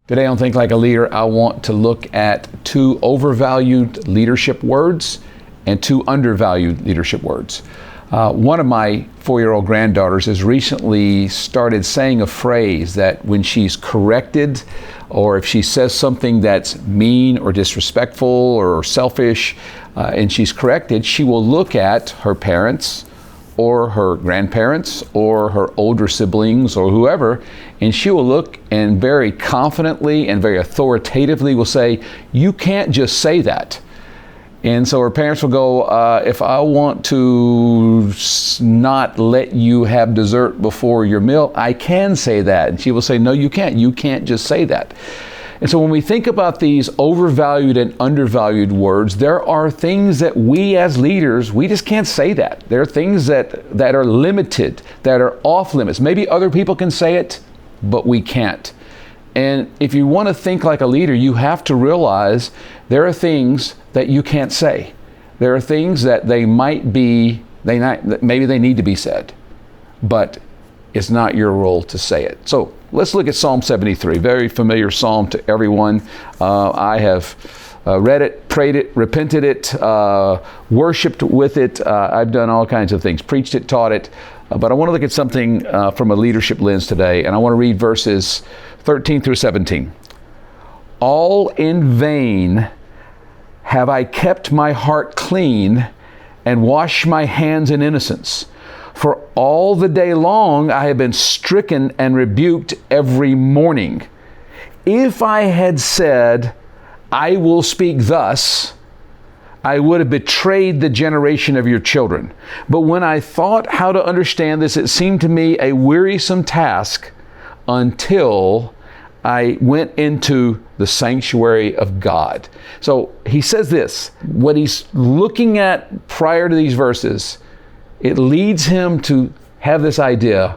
Today on Think Like a Leader, I want to look at two overvalued leadership words and two undervalued leadership words. One of my 4-year-old granddaughters has recently started saying a phrase that when she's corrected or if she says something that's mean or disrespectful or selfish and she's corrected, she will look at her parents or her grandparents or her older siblings or whoever, and she will look and very confidently and very authoritatively will say, "You can't just say that." And so her parents will go, "If I want to not let you have dessert before your meal, I can say that." And she will say, "No, you can't. You can't just say that." And so when we think about these overvalued and undervalued words, there are things that we as leaders, we just can't say that. There are things that are limited, that are off limits. Maybe other people can say it, but we can't. And if you want to think like a leader, you have to realize there are things that you can't say. There are things that maybe they need to be said, but it's not your role to say it. So let's look at Psalm 73, very familiar psalm to everyone. I have read it, prayed it, repented it, worshiped with it. I've done all kinds of things, preached it, taught it. But I want to look at something from a leadership lens today, and I want to read verses 13 through 17. "All in vain have I kept my heart clean and washed my hands in innocence. For all the day long I have been stricken and rebuked every morning. If I had said, 'I will speak thus,' I would have betrayed the generation of your children. But when I thought how to understand this, it seemed to me a wearisome task until I went into the sanctuary of God." So he says this, what he's looking at prior to these verses, it leads him to have this idea,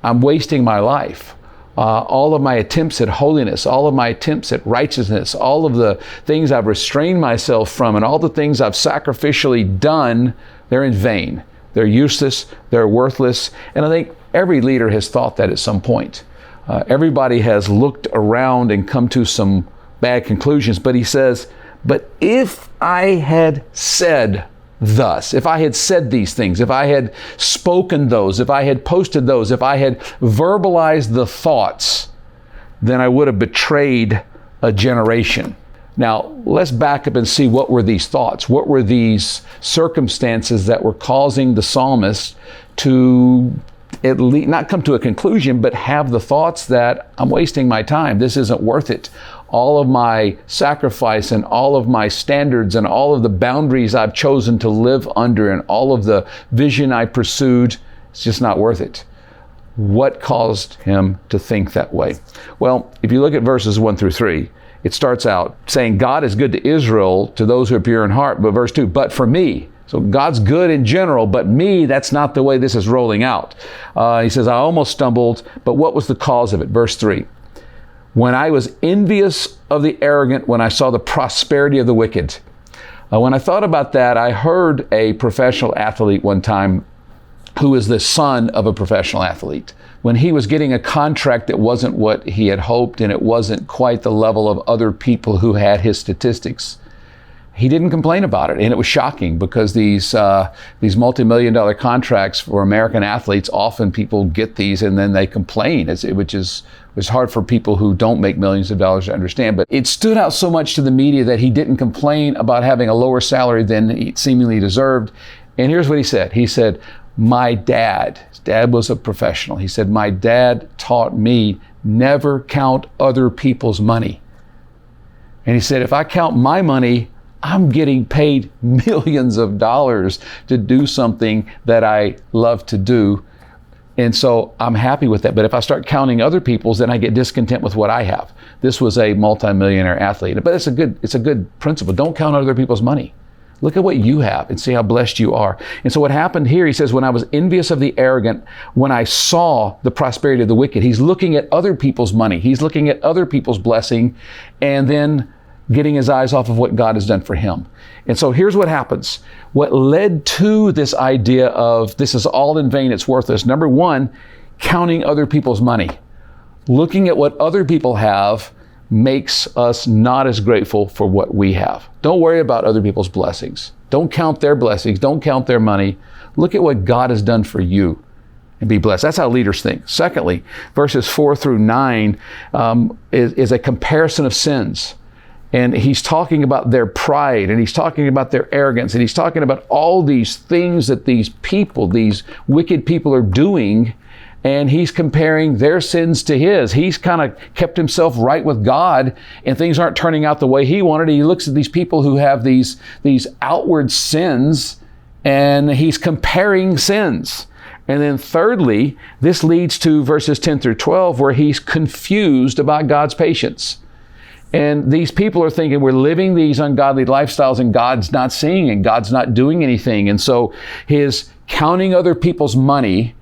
I'm wasting my life. All of my attempts at holiness, all of my attempts at righteousness, all of the things I've restrained myself from, and all the things I've sacrificially done, they're in vain. They're useless, they're worthless. And I think every leader has thought that at some point. Everybody has looked around and come to some bad conclusions, but he says, but if I had said thus, if I had said these things, if I had spoken those, if I had posted those, if I had verbalized the thoughts, then I would have betrayed a generation. Now, let's back up and see what were these thoughts? What were these circumstances that were causing the psalmist to at least not come to a conclusion, but have the thoughts that I'm wasting my time. This isn't worth it. All of my sacrifice and all of my standards and all of the boundaries I've chosen to live under and all of the vision I pursued, it's just not worth it. What caused him to think that way? Well, if you look at verses 1 through 3, it starts out saying God is good to Israel, to those who are pure in heart, but verse 2, but for me. So God's good in general, but me, that's not the way this is rolling out. He says, I almost stumbled, but what was the cause of it? Verse 3, when I was envious of the arrogant, when I saw the prosperity of the wicked. When I thought about that, I heard a professional athlete one time who is the son of a professional athlete. When he was getting a contract that wasn't what he had hoped and it wasn't quite the level of other people who had his statistics, he didn't complain about it, and it was shocking because these multi-million-dollar contracts for American athletes, often people get these and then they complain, which is hard for people who don't make millions of dollars to understand. But it stood out so much to the media that he didn't complain about having a lower salary than he seemingly deserved. And here's what he said. He said, his dad was a professional. He said, my dad taught me never count other people's money. And he said, if I count my money, I'm getting paid millions of dollars to do something that I love to do. And so I'm happy with that. But if I start counting other people's, then I get discontent with what I have. This was a multimillionaire athlete. But it's a good principle. Don't count other people's money. Look at what you have and see how blessed you are. And so what happened here, he says, when I was envious of the arrogant, when I saw the prosperity of the wicked, he's looking at other people's money. He's looking at other people's blessing and then getting his eyes off of what God has done for him. And so here's what happens. What led to this idea of this is all in vain, it's worthless. Number one, counting other people's money. Looking at what other people have makes us not as grateful for what we have. Don't worry about other people's blessings. Don't count their blessings. Don't count their money. Look at what God has done for you and be blessed. That's how leaders think. Secondly, verses 4 through 9 is a comparison of sins. And he's talking about their pride, and he's talking about their arrogance, and he's talking about all these things that these people, these wicked people are doing, and he's comparing their sins to his. He's kind of kept himself right with God, and things aren't turning out the way he wanted. He looks at these people who have these outward sins, and he's comparing sins. And then thirdly, this leads to verses 10 through 12, where he's confused about God's patience. And these people are thinking we're living these ungodly lifestyles and God's not seeing and God's not doing anything. And so his counting other people's money,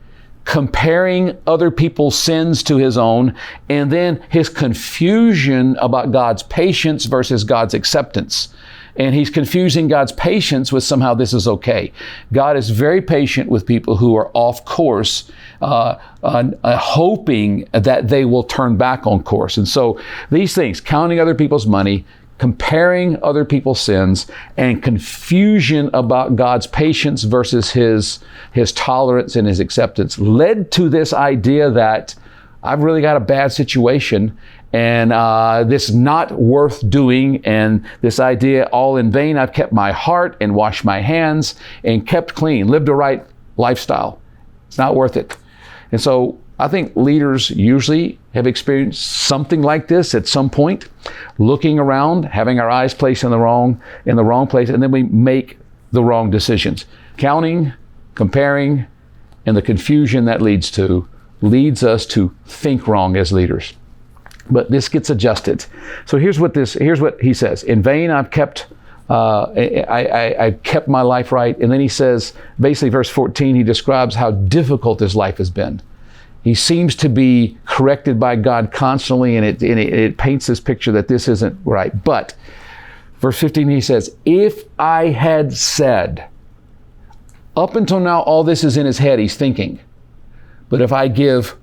comparing other people's sins to his own, and then his confusion about God's patience versus God's acceptance. And he's confusing God's patience with somehow this is okay. God is very patient with people who are off course, hoping that they will turn back on course. And so these things, counting other people's money, comparing other people's sins, and confusion about God's patience versus his tolerance and his acceptance, led to this idea that I've really got a bad situation, and this is not worth doing, and this idea, all in vain, I've kept my heart and washed my hands and kept clean, lived a right lifestyle. It's not worth it. And so I think leaders usually have experienced something like this at some point, looking around, having our eyes placed in the wrong place, and then we make the wrong decisions. Counting, comparing, and the confusion that leads us to think wrong as leaders. But this gets adjusted. So here's what he says. In vain I've kept I kept my life right. And then he says, basically verse 14, he describes how difficult his life has been. He seems to be corrected by God constantly, and it paints this picture that this isn't right. But verse 15, he says, if I had said, up until now, all this is in his head, he's thinking. But if I give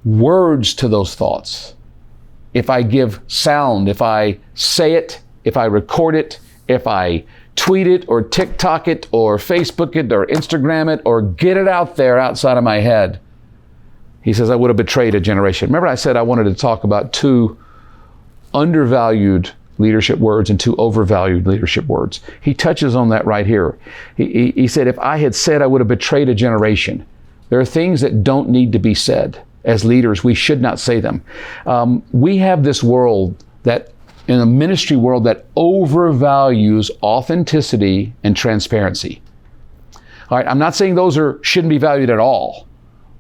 words to those thoughts, if I give sound, if I say it, if I record it, if I tweet it or TikTok it or Facebook it or Instagram it or get it out there outside of my head, he says, I would have betrayed a generation. Remember I said I wanted to talk about 2 undervalued leadership words and 2 overvalued leadership words. He touches on that right here. He said, if I had said I would have betrayed a generation. There are things that don't need to be said. As leaders, we should not say them. We have this world that, in a ministry world, that overvalues authenticity and transparency. All right, I'm not saying those shouldn't be valued at all.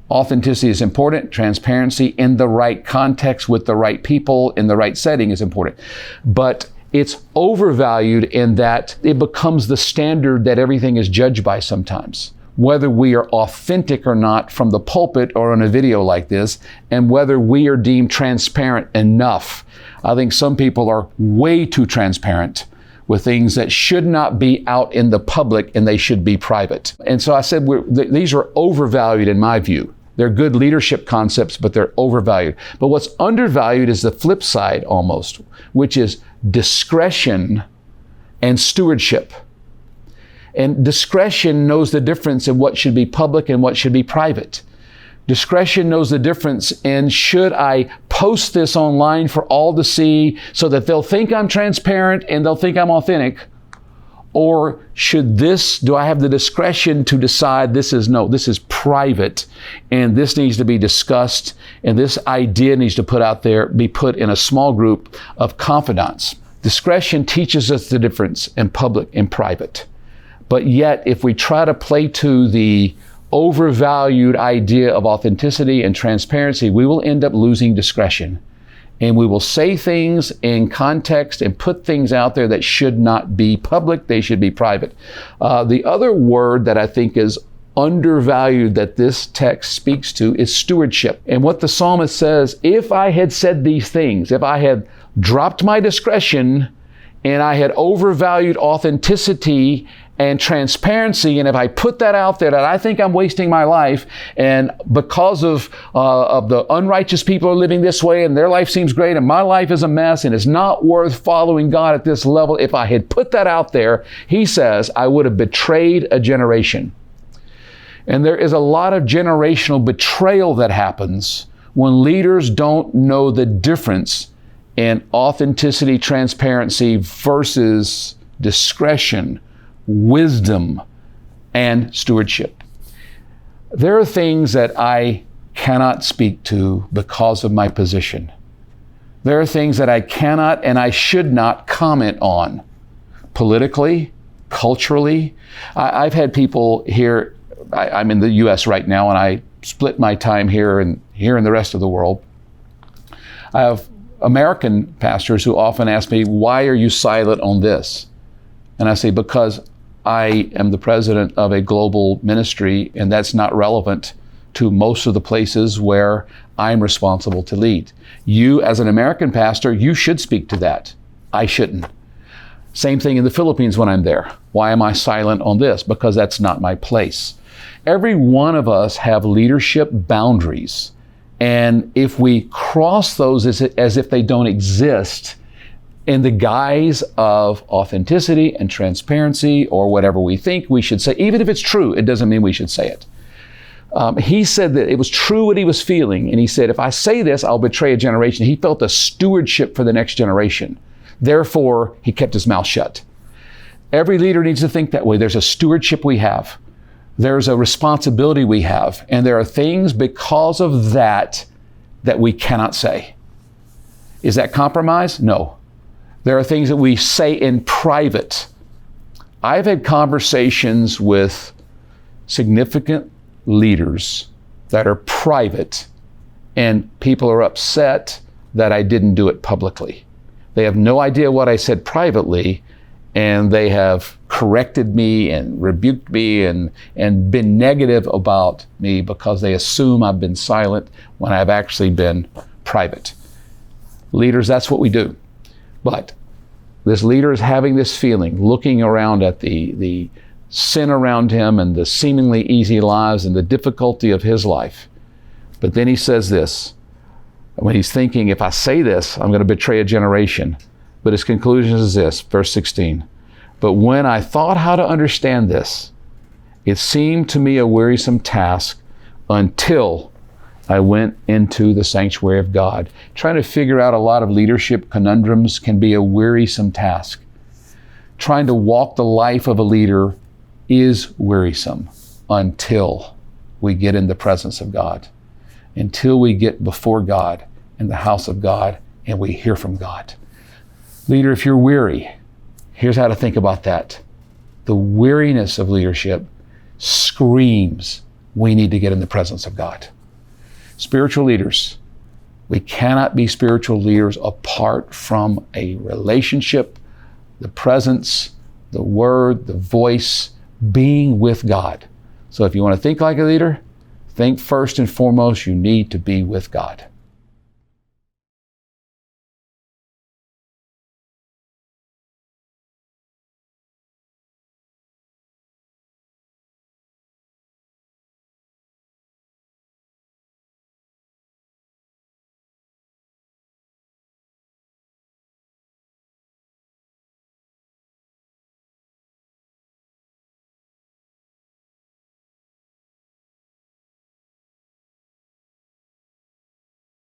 Authenticity is important. Transparency in the right context with the right people in the right setting is important. But it's overvalued in that it becomes the standard that everything is judged by sometimes. Whether we are authentic or not from the pulpit or on a video like this, and whether we are deemed transparent enough. I think some people are way too transparent with things that should not be out in the public, and they should be private. And so I said these are overvalued in my view. They're good leadership concepts, but they're overvalued. But what's undervalued is the flip side almost, which is discretion and stewardship. And discretion knows the difference in what should be public and what should be private. Discretion knows the difference in, should I post this online for all to see so that they'll think I'm transparent and they'll think I'm authentic? Or do I have the discretion to decide this is private, and this needs to be discussed, and this idea needs to be put in a small group of confidants. Discretion teaches us the difference in public and private. But yet, if we try to play to the overvalued idea of authenticity and transparency, we will end up losing discretion. And we will say things in context and put things out there that should not be public, they should be private. The other word that I think is undervalued that this text speaks to is stewardship. And what the psalmist says, if I had said these things, if I had dropped my discretion and I had overvalued authenticity and transparency, and if I put that out there that I think I'm wasting my life, and because of the unrighteous people are living this way and their life seems great and my life is a mess and it's not worth following God at this level, if I had put that out there, he says, I would have betrayed a generation. And there is a lot of generational betrayal that happens when leaders don't know the difference in authenticity, transparency versus discretion, wisdom, and stewardship. There are things that I cannot speak to because of my position. There are things that I cannot and I should not comment on politically, culturally. I've had people here, I'm in the U.S. right now, and I split my time here and the rest of the world. I have American pastors who often ask me, why are you silent on this? And I say, because I am the president of a global ministry, and that's not relevant to most of the places where I'm responsible to lead. You, as an American pastor, you should speak to that. I shouldn't. Same thing in the Philippines when I'm there. Why am I silent on this? Because that's not my place. Every one of us have leadership boundaries. And if we cross those as if they don't exist, in the guise of authenticity and transparency or whatever we think we should say, even if it's true, it doesn't mean we should say it. He said that it was true what he was feeling, and he said, if I say this, I'll betray a generation. He felt a stewardship for the next generation. Therefore, he kept his mouth shut. Every leader needs to think that way. There's a stewardship we have. There's a responsibility we have, and there are things because of that we cannot say. Is that compromise? No. There are things that we say in private. I've had conversations with significant leaders that are private, and people are upset that I didn't do it publicly. They have no idea what I said privately, and they have corrected me and rebuked me and been negative about me because they assume I've been silent when I've actually been private. Leaders, that's what we do. But this leader is having this feeling, looking around at the sin around him and the seemingly easy lives and the difficulty of his life. But then he says this, when he's thinking, if I say this, I'm going to betray a generation. But his conclusion is this, verse 16. But when I thought how to understand this, it seemed to me a wearisome task until I went into the sanctuary of God. Trying to figure out a lot of leadership conundrums can be a wearisome task. Trying to walk the life of a leader is wearisome until we get in the presence of God, until we get before God in the house of God and we hear from God. Leader, if you're weary, here's how to think about that. The weariness of leadership screams, we need to get in the presence of God. Spiritual leaders, we cannot be spiritual leaders apart from a relationship, the presence, the word, the voice, being with God. So if you want to think like a leader, think first and foremost, you need to be with God.